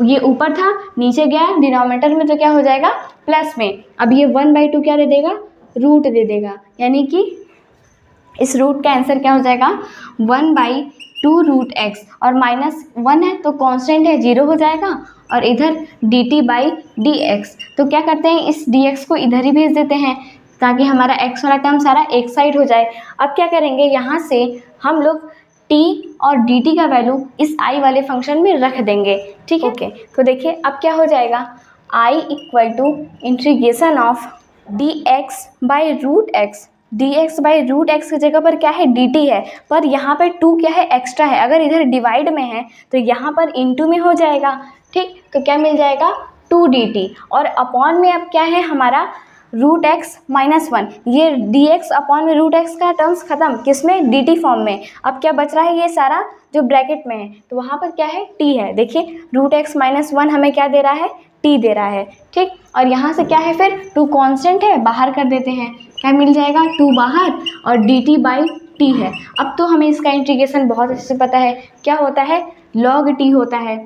S1: ये ऊपर था नीचे गया डिनोमिनेटर में, तो क्या हो जाएगा, प्लस में। अब ये 1/2 क्या दे देगा, रूट दे देगा, यानी कि इस रूट का आंसर क्या हो जाएगा, 1/2 √x और माइनस 1 है तो कांस्टेंट है, 0 हो जाएगा और इधर dt/dx। तो क्या करते हैं, इस dx को इधर ही भेज देते हैं ताकि हमारा x वाला टर्म सारा एक साइड हो जाए। अब क्या करेंगे, यहाँ से हम लोग t और dt का वैल्यू इस i वाले फंक्शन में रख देंगे, ठीक है। ओके तो देखिए अब क्या हो जाएगा, i equal to integration of dx by root x, dx by root x की जगह पर क्या है dt है, पर यहाँ पर 2 क्या है एक्स्ट्रा है, अगर इधर डिवाइड में है तो यहाँ पर इनटू में हो जाएगा, ठीक। तो क्या मिल जाएगा 2dt और अपॉन में अब क्या है हमारा रूट एक्स माइनस 1, ये dx अपॉन में रूट एक्स का टर्म्स खत्म, किसमें dt फॉर्म में। अब क्या बच रहा है ये सारा जो ब्रैकेट में है, तो वहाँ पर क्या है t है, देखिए रूट एक्स माइनस 1 हमें क्या दे रहा है t दे रहा है, ठीक। और यहाँ से क्या है फिर 2 कांस्टेंट है, बाहर कर देते हैं, क्या मिल जाएगा 2 बाहर और dt बाई t है। अब तो हमें इसका इंटीग्रेशन बहुत अच्छे से पता है, क्या होता है log t होता है,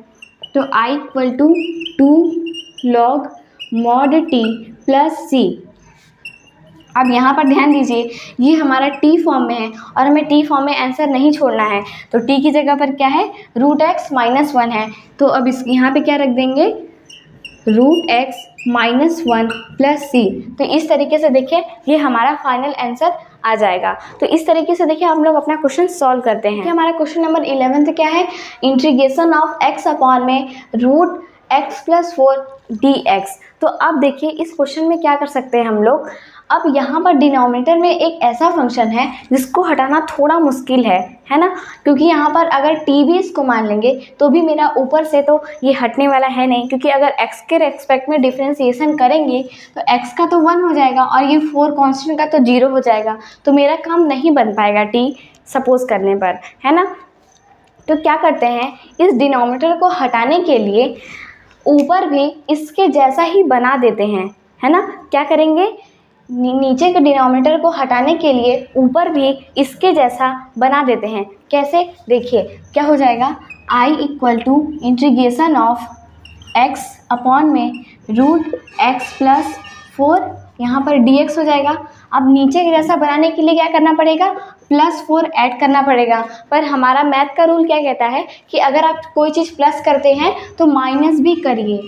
S1: तो i equal to 2 log mod t plus c। अब यहाँ पर ध्यान दीजिए ये हमारा t फॉर्म में है और हमें t फॉर्म में आंसर नहीं छोड़ना है, तो t की जगह पर क्या है रूट एक्स माइनस 1 है, तो अब इस यहाँ पे क्या रख देंगे रूट एक्स माइनस 1 प्लस सी। तो इस तरीके से देखिए ये हमारा फाइनल आंसर आ जाएगा। तो इस तरीके से देखिए हम लोग अपना क्वेश्चन सॉल्व करते हैं। हमारा क्वेश्चन नंबर 11 क्या है, इंटीग्रेशन ऑफ x अपॉन में रूट x प्लस 4 dx। तो अब देखिए इस क्वेश्चन में क्या कर सकते हैं हम लोग, अब यहाँ पर डिनोमिनेटर में एक ऐसा फंक्शन है जिसको हटाना थोड़ा मुश्किल है ना, क्योंकि यहाँ पर अगर t भी इसको मान लेंगे तो भी मेरा ऊपर से तो ये हटने वाला है नहीं, क्योंकि अगर x के रेस्पेक्ट में डिफ्रेंसिएशन करेंगे तो x का तो 1 हो जाएगा और ये 4 कांस्टेंट का तो 0 हो जाएगा, तो मेरा काम नहीं बन पाएगा t सपोज करने पर, है ना। तो क्या करते हैं इस डिनोमिनेटर को हटाने के लिए ऊपर भी इसके जैसा ही बना देते हैं, है ना। क्या करेंगे नीचे के डिनोमिनेटर को हटाने के लिए ऊपर भी इसके जैसा बना देते हैं, कैसे देखिए क्या हो जाएगा i equal to integration of x upon में रूट एक्स प्लस 4, यहाँ पर dx हो जाएगा। अब नीचे के जैसा बनाने के लिए क्या करना पड़ेगा +4 ऐड करना पड़ेगा, पर हमारा मैथ का रूल क्या कहता है कि अगर आप कोई चीज़ प्लस करते हैं तो माइनस भी करिए,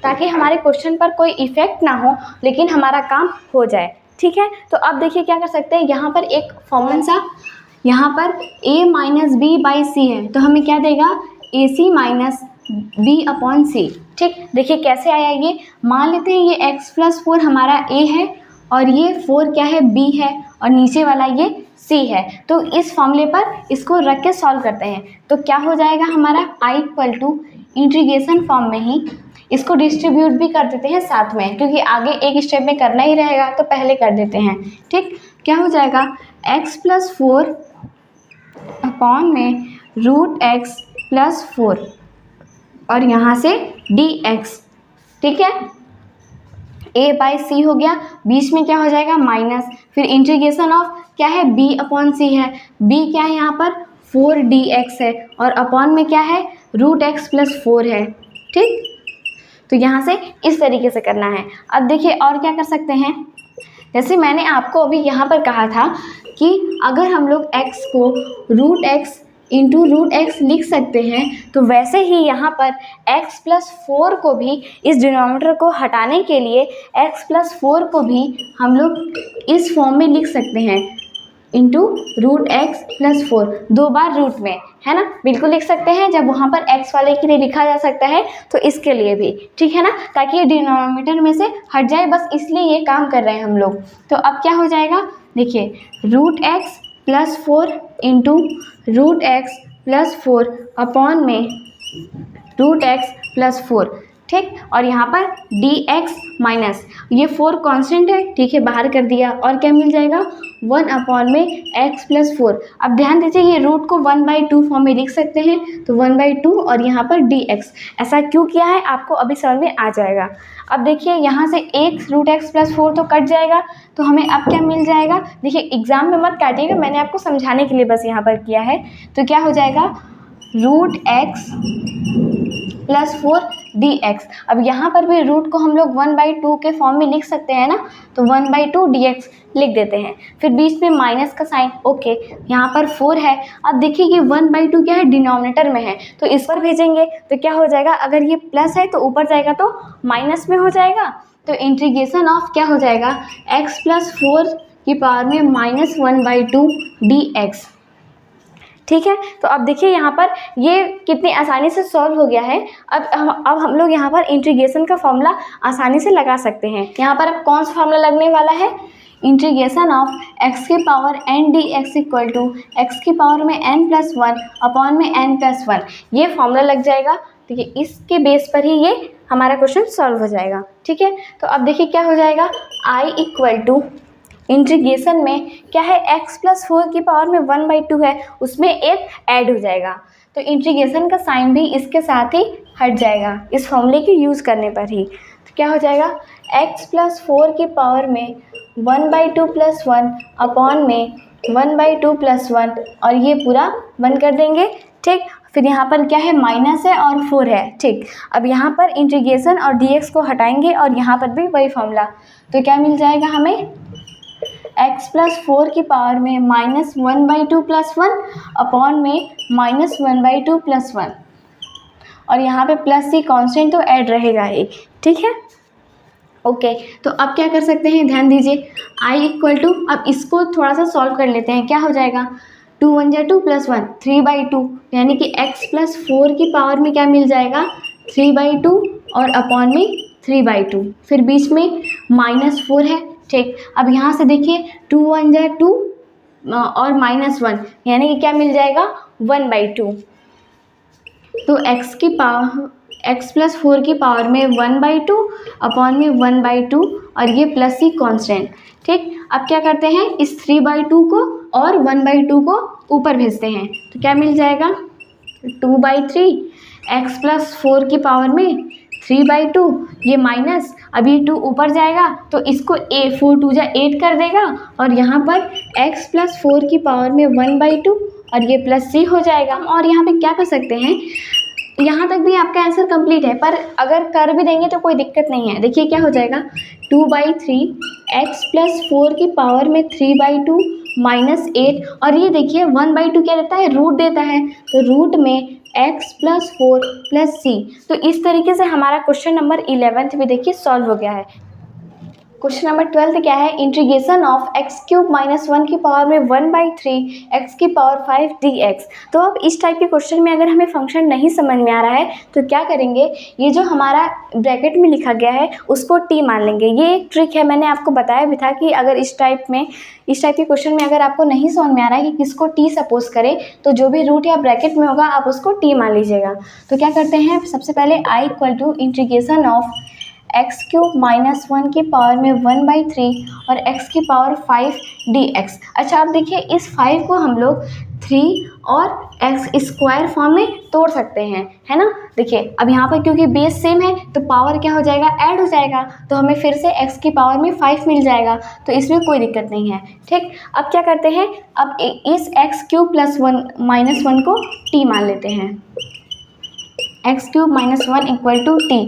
S1: ताकि हमारे क्वेश्चन पर कोई इफ़ेक्ट ना हो लेकिन हमारा काम हो जाए, ठीक है। तो अब देखिए क्या कर सकते हैं, यहाँ पर एक फॉर्मूला सा, यहाँ पर a माइनस बी बाई सी है, तो हमें क्या देगा AC माइनस b अपॉन सी, ठीक। देखिए कैसे आया ये, मान लेते हैं ये x प्लस 4 हमारा a है और ये 4 क्या है b है और नीचे वाला ये c है, तो इस फॉर्मूले पर इसको रख के सॉल्व करते हैं। तो क्या हो जाएगा हमारा i equal to integration form में ही इसको डिस्ट्रीब्यूट भी कर देते हैं साथ में, क्योंकि आगे एक स्टेप में करना ही रहेगा तो पहले कर देते हैं, ठीक। क्या हो जाएगा x प्लस 4 अपॉन में रूट एक्स प्लस 4 और यहाँ से dx, ठीक है। a बाई सी हो गया, बीच में क्या हो जाएगा माइनस, फिर इंटीग्रेशन ऑफ क्या है b अपॉन सी है, b क्या है यहाँ पर 4dx है और अपॉन में क्या है रूट एक्स प्लस 4 है, ठीक। तो यहाँ से इस तरीके से करना है। अब देखिए और क्या कर सकते हैं, जैसे मैंने आपको अभी यहाँ पर कहा था कि अगर हम लोग x को root x into root x लिख सकते हैं, तो वैसे ही यहाँ पर x प्लस 4 को भी इस डिनोमिनेटर को हटाने के लिए x प्लस 4 को भी हम लोग इस फॉर्म में लिख सकते हैं इंटू रूट एक्स प्लस 4, 2 बार रूट में, है ना, बिल्कुल लिख सकते हैं। जब वहाँ पर x वाले के लिए लिखा जा सकता है तो इसके लिए भी, ठीक है ना, ताकि ये डिनोमिनेटर में से हट जाए, बस इसलिए ये काम कर रहे हैं हम लोग। तो अब क्या हो जाएगा देखिए root x plus 4 into root x plus 4 upon में रूट एक्स प्लस 4, ठीक। और यहाँ पर dx माइनस ये 4 कांस्टेंट है, ठीक है, बाहर कर दिया और क्या मिल जाएगा 1 अपॉन में x प्लस 4। अब ध्यान दीजिए ये रूट को 1/2 फॉर्म में लिख सकते हैं, तो 1/2 और यहाँ पर dx, ऐसा क्यों किया है आपको अभी समझ में आ जाएगा। अब देखिए यहाँ से एक रूट एक्स प्लस 4 तो कट जाएगा, तो हमें अब क्या मिल जाएगा, देखिए एग्जाम में मत काटिएगा, मैंने आपको समझाने के लिए बस यहाँ पर किया है। तो क्या हो जाएगा रूट एक्स प्लस 4 dx। अब यहाँ पर भी रूट को हम लोग 1/2 के फॉर्म में लिख सकते हैं ना, तो 1/2 dx लिख देते हैं, फिर बीच में माइनस का साइन, ओके। यहाँ पर 4 है, अब देखिए ये 1/2 क्या है डिनोमिनेटर में है, तो इस पर भेजेंगे तो क्या हो जाएगा, अगर ये प्लस है तो ऊपर जाएगा तो माइनस में हो जाएगा, तो इंटीग्रेशन ऑफ क्या हो जाएगा x प्लस 4 की पावर में -1/2 dx। ठीक है। तो अब देखिए यहाँ पर ये कितनी आसानी से सॉल्व हो गया है। अब हम लोग यहाँ पर इंटीग्रेशन का फॉर्मूला आसानी से लगा सकते हैं। यहाँ पर अब कौन सा फॉर्मूला लगने वाला है, इंटीग्रेशन ऑफ एक्स की power n d x equal to x की पावर में एन प्लस वन अपॉन में एन प्लस वन, ये फॉर्मूला लग जाएगा। ठीक है, इसके बेस पर ही ये हमारा क्वेश्चन सॉल्व हो जाएगा। ठीक है, तो अब देखिए क्या हो जाएगा, आई इक्वल टू इंटीग्रेशन में क्या है, x प्लस 4 की पावर में 1/2 है, उसमें एक ऐड हो जाएगा, तो इंटीग्रेशन का साइन भी इसके साथ ही हट जाएगा इस फॉर्मूले के यूज़ करने पर ही। तो क्या हो जाएगा, x प्लस 4 की पावर में 1/2 प्लस 1 अपॉन में 1/2 प्लस 1, और ये पूरा बंद कर देंगे। ठीक, फिर यहाँ पर क्या है, माइनस है और 4 है। ठीक, अब यहाँ पर इंटीग्रेशन और dx को हटाएंगे और यहाँ पर भी वही फॉर्मूला, तो क्या मिल जाएगा हमें, x प्लस 4 की पावर में माइनस 1/2 प्लस 1 अपॉन में माइनस 1/2 प्लस 1, और यहाँ पे प्लस सी कॉन्स्टेंट तो ऐड रहेगा ही। ठीक है, ओके। तो अब क्या कर सकते हैं, ध्यान दीजिए, i इक्वल टू, अब इसको थोड़ा सा सॉल्व कर लेते हैं। क्या हो जाएगा, 2 1 जा 2 प्लस 1 3/2, यानी कि x प्लस 4 की पावर में क्या मिल जाएगा, 3/2 और अपॉन में 3/2, फिर बीच में माइनस 4 है। ठीक, अब यहाँ से देखिए 2 1 जा 2 और माइनस 1, यानी कि क्या मिल जाएगा, 1/2। तो x प्लस 4 की पावर में 1/2 अपॉन में 1/2, और ये प्लस सी कॉन्स्टेंट। ठीक, अब क्या करते हैं, इस 3/2 को और 1/2 को ऊपर भेजते हैं, तो क्या मिल जाएगा, 2/3, x प्लस 4 की पावर में 3/2, ये माइनस, अब ये 2 ऊपर जाएगा तो इसको 4 2 जा 8 कर देगा, और यहाँ पर x प्लस 4 की पावर में 1/2 और ये प्लस सी हो जाएगा। और यहाँ पे क्या कर सकते हैं, यहाँ तक भी आपका आंसर कंप्लीट है, पर अगर कर भी देंगे तो कोई दिक्कत नहीं है। देखिए क्या हो जाएगा, 2/3 x प्लस 4 की पावर में 3/2 माइनस 8, और ये देखिए 1/2 क्या देता है, रूट देता है, तो रूट में x प्लस 4 प्लस सी। तो इस तरीके से हमारा क्वेश्चन नंबर 11 भी देखिए सॉल्व हो गया है। क्वेश्चन नंबर 12 क्या है, integration of x cube minus 1 की पावर में 1/3 x की पावर 5 dx। तो अब इस टाइप के क्वेश्चन में अगर हमें फंक्शन नहीं समझ में आ रहा है तो क्या करेंगे, ये जो हमारा ब्रैकेट में लिखा गया है उसको t मान लेंगे। ये एक ट्रिक है, मैंने आपको बताया भी था कि अगर इस टाइप के क्वेश्चन में अगर आपको नहीं समझ में आ रहा है कि किसको t सपोज करें, तो जो भी रूट या ब्रैकेट में होगा आप उसको t मान लीजिएगा। तो क्या करते हैं, सबसे पहले i equal to integration of x cube minus 1 की पावर में 1/3 और x की पावर 5 dx। अच्छा, अब देखिए इस 5 को हम लोग 3 और x स्क्वायर फॉर्म में तोड़ सकते हैं, है ना। देखिए अब यहाँ पर क्योंकि बेस सेम है तो पावर क्या हो जाएगा, ऐड हो जाएगा, तो हमें फिर से x की पावर में 5 मिल जाएगा, तो इसमें कोई दिक्कत नहीं है। ठीक, अब क्या करते हैं, अब इस x क्यूब प्लस 1 माइनस 1 को t मान लेते हैं, x cube minus 1 equal to t।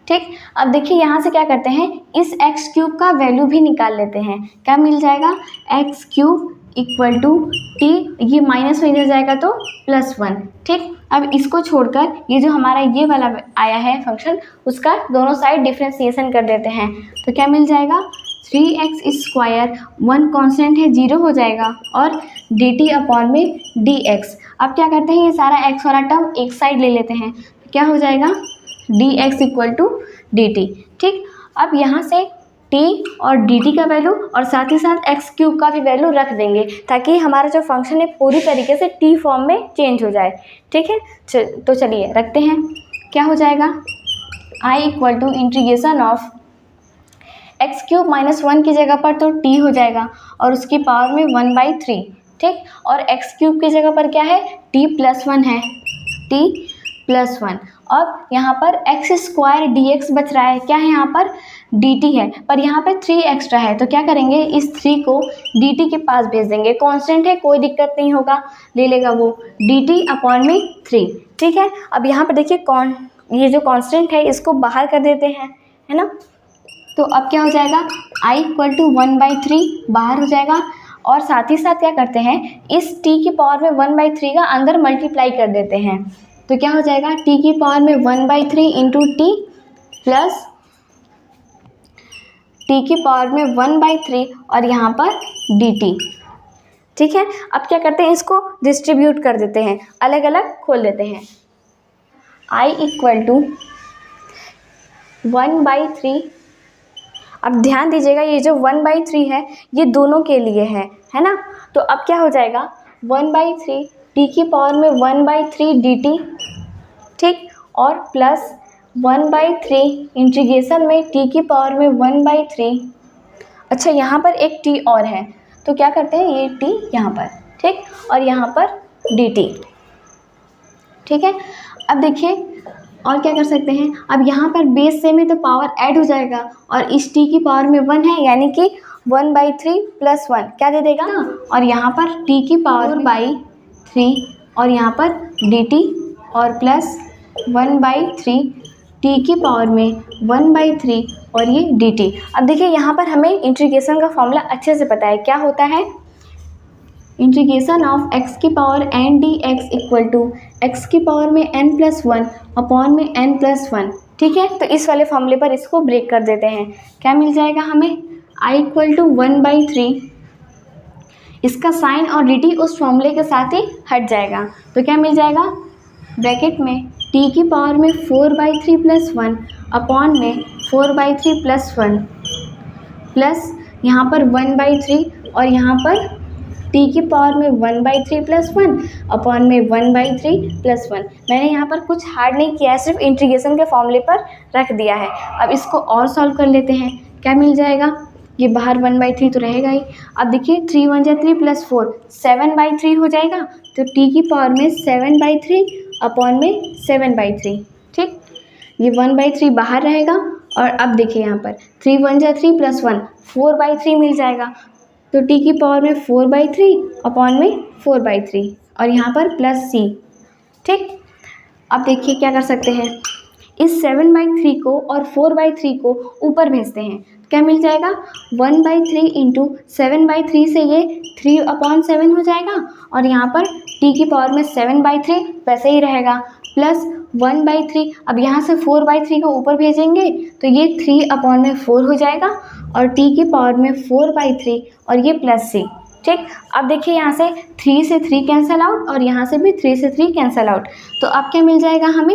S1: ठीक, अब देखिए यहाँ से क्या करते हैं, इस x क्यूब का वैल्यू भी निकाल लेते हैं। क्या मिल जाएगा, x cube equal to t, ये माइनस में इधर जाएगा तो प्लस 1। ठीक, अब इसको छोड़कर ये जो हमारा ये वाला आया है फंक्शन, उसका दोनों साइड डिफ्रेंसिएशन कर देते हैं, तो क्या मिल जाएगा, 3x स्क्वायर, 1 कॉन्स्टेंट है 0 हो जाएगा, और dt अपॉन में dx। अब क्या करते हैं, ये सारा x वाला टर्म एक साइड ले लेते हैं, तो क्या हो जाएगा, dx इक्वल टू dt। ठीक, अब यहाँ से t और dt का वैल्यू और साथ ही साथ x क्यूब का भी वैल्यू रख देंगे, ताकि हमारा जो फंक्शन है पूरी तरीके से t फॉर्म में चेंज हो जाए। ठीक है, तो चलिए रखते हैं। क्या हो जाएगा, i equal to integration of x cube minus 1 की जगह पर तो t हो जाएगा और उसकी पावर में 1/3। ठीक, और x क्यूब की जगह पर क्या है, t प्लस 1 है, t प्लस 1। अब यहाँ पर x स्क्वायर dx बच रहा है, क्या है यहाँ पर, dt है, पर यहाँ पे 3 एक्स्ट्रा है, तो क्या करेंगे, इस 3 को dt के पास भेज देंगे, कांस्टेंट है कोई दिक्कत नहीं होगा, ले लेगा वो dt अपॉन में 3। ठीक है, अब यहाँ पर देखिए ये जो कांस्टेंट है इसको बाहर कर देते हैं, है ना। तो अब क्या हो जाएगा, i इक्वल टू 1/3 बाहर हो जाएगा, और साथ ही साथ क्या करते हैं, इस t की पावर में 1/3 का अंदर मल्टीप्लाई कर देते हैं, तो क्या हो जाएगा, t की पावर में 1/3 इंटू टी प्लस t की पावर में 1/3 और यहाँ पर dt। ठीक है, अब क्या करते हैं, इसको डिस्ट्रीब्यूट कर देते हैं, अलग अलग खोल देते हैं। I equal to 1/3। अब ध्यान दीजिएगा, ये जो 1/3 है ये दोनों के लिए है ना। तो अब क्या हो जाएगा, 1/3 टी की पावर में 1/3 dt, ठीक, और प्लस 1/3 इंटीग्रेशन में टी की पावर में 1/3। अच्छा, यहाँ पर एक t और है, तो क्या करते हैं, ये t यहाँ पर, ठीक, और यहाँ पर dt, ठीक है। अब देखिए और क्या कर सकते हैं, अब यहाँ पर बेस सेम है तो पावर ऐड हो जाएगा, और इस t की पावर में 1 है, यानी कि 1/3 प्लस 1 क्या दे देगा, और यहाँ पर t की पावर 4/3 और यहाँ पर dt और प्लस 1/3 t की पावर में 1/3 और ये dt। अब देखिए यहाँ पर हमें इंटीग्रेशन का फॉर्मूला अच्छे से पता है, क्या होता है, इंटीग्रेशन ऑफ x की power n dx equal to x की पावर में n+1 अपॉन में n+1, ठीक है। तो इस वाले फॉर्मूले पर इसको ब्रेक कर देते हैं, क्या मिल जाएगा हमें, I इक्वल टू 1/3, इसका साइन और dt उस फॉर्मूले के साथ ही हट जाएगा, तो क्या मिल जाएगा, ब्रैकेट में t की पावर में 4/3 प्लस 1 अपॉन में 4/3 प्लस 1 प्लस यहाँ पर 1/3 और यहाँ पर t की पावर में 1/3 प्लस 1 अपॉन में 1/3 प्लस 1। मैंने यहाँ पर कुछ हार्ड नहीं किया है, सिर्फ इंटीग्रेशन के फॉर्मूले पर रख दिया है। अब इसको और सॉल्व कर लेते हैं, क्या मिल जाएगा, ये बाहर 1/3 तो रहेगा ही। अब देखिए 3 1 जा 3 प्लस 4 7/3 हो जाएगा, तो t की पावर में 7/3 अपॉन में 7/3, ठीक, ये 1/3 बाहर रहेगा। और अब देखिए यहाँ पर 3 1 जा 3 प्लस 1 4/3 मिल जाएगा, तो t की पावर में 4/3 अपॉन में 4/3 और यहाँ पर प्लस c, ठीक। अब देखिए क्या कर सकते हैं, इस 7/3 को और 4/3 को ऊपर भेजते हैं, क्या मिल जाएगा, 1/3 इंटू 7/3 से ये 3/7 हो जाएगा, और यहाँ पर t की पावर में 7/3 वैसे ही रहेगा, प्लस 1/3। अब यहाँ से 4/3 को ऊपर भेजेंगे तो ये 3/4 हो जाएगा, और t की पावर में 4/3 और ये प्लस c, ठीक। अब देखिए यहाँ से 3 से 3 कैंसिल आउट और यहाँ से भी 3 से 3 कैंसिल आउट, तो अब क्या मिल जाएगा हमें,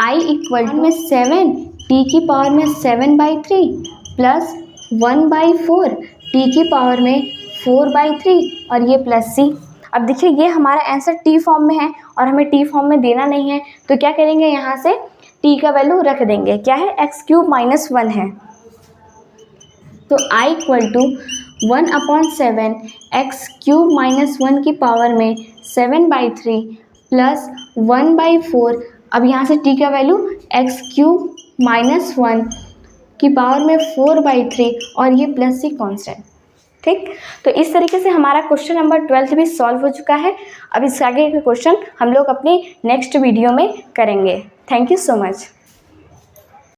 S1: I इक्वल टू में 7 t की पावर में 7/3 प्लस 1/4 t की पावर में 4/3 और ये प्लस c। अब देखिए ये हमारा आंसर टी फॉर्म में है और हमें टी फॉर्म में देना नहीं है, तो क्या करेंगे, यहाँ से टी का वैल्यू रख देंगे, क्या है, x³ - 1 है, तो I इक्वल टू 1/7 x³ - 1 की पावर में 7/3 प्लस 1/4। अब यहाँ से t का वैल्यू x³ - 1 की पावर में 4/3 और ये प्लस c कांस्टेंट, ठीक। तो इस तरीके से हमारा क्वेश्चन नंबर 12 भी सॉल्व हो चुका है। अब इस आगे के क्वेश्चन हम लोग अपनी नेक्स्ट वीडियो में करेंगे। Thank you so much.